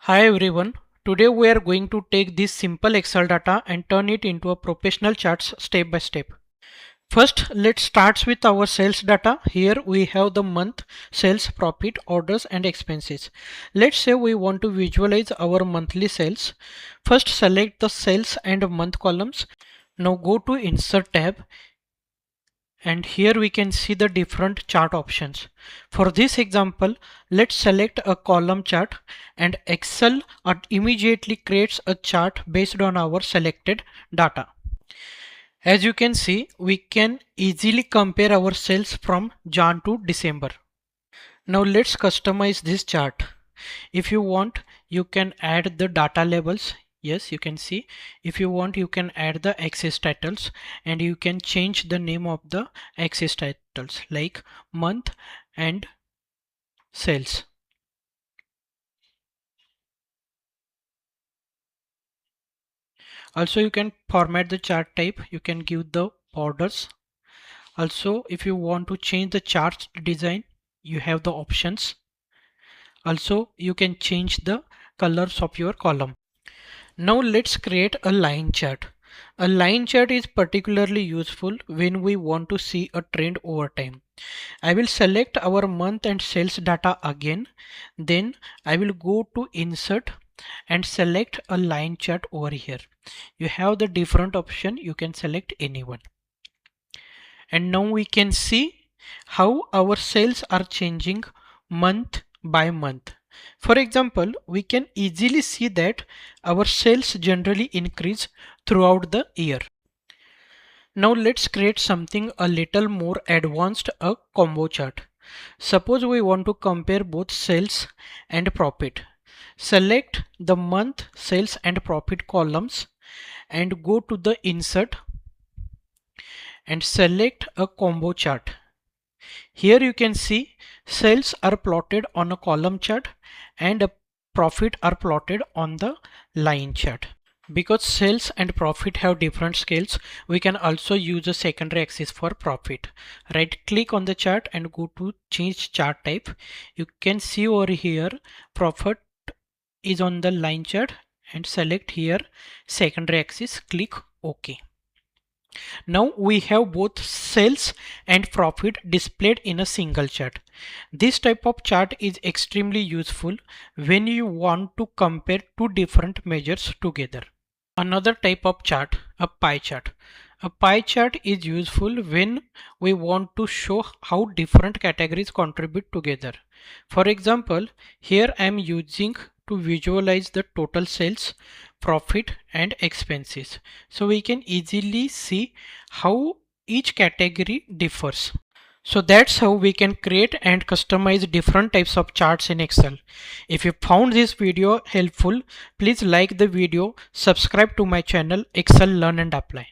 Hi everyone. Today we are going to take this simple Excel data and turn it into a professional charts step by step. First, let's start with our sales data. Here we have the month, sales, profit, orders and expenses. Let's say we want to visualize our monthly sales. First, select the sales and month columns. Now go to Insert tab, and here we can see the different chart options. For this example, let's select a column chart, and Excel immediately creates a chart based on our selected data. As you can see, we can easily compare our sales from Jan to December. Now let's customize this chart. If you want, you can add the data labels. Yes, you can see. If you want, you can add the axis titles, and you can change the name of the axis titles like month and sales. Also, you can format the chart type. You can give the borders. Also, if you want to change the chart design, you have the options. Also, you can change the colors of your column. Now let's create a line chart. A line chart is particularly useful when we want to see a trend over time. I will select our month and sales data again. Then I will go to Insert and select a line chart over here. You have the different option. You can select anyone. And now we can see how our sales are changing month by month. For example, we can easily see that our sales generally increase throughout the year. Now let's create something a little more advanced, a combo chart. Suppose we want to compare both sales and profit. Select the month, sales and profit columns and go to the Insert and select a combo chart. Here you can see sales are plotted on a column chart and a profit are plotted on the line chart. Because sales and profit have different scales, we can also use a secondary axis for profit. Right click on the chart and go to change chart type. You can see over here profit is on the line chart, and select here secondary axis, click OK. Now we have both sales and profit displayed in a single chart. This type of chart is extremely useful when you want to compare two different measures together. Another type of chart, a pie chart. A pie chart is useful when we want to show how different categories contribute together. For example, here I am using to visualize the total sales, profit and expenses. So we can easily see how each category differs. So that's how we can create and customize different types of charts in Excel. If you found this video helpful, please like the video, subscribe to my channel Excel Learn and Apply.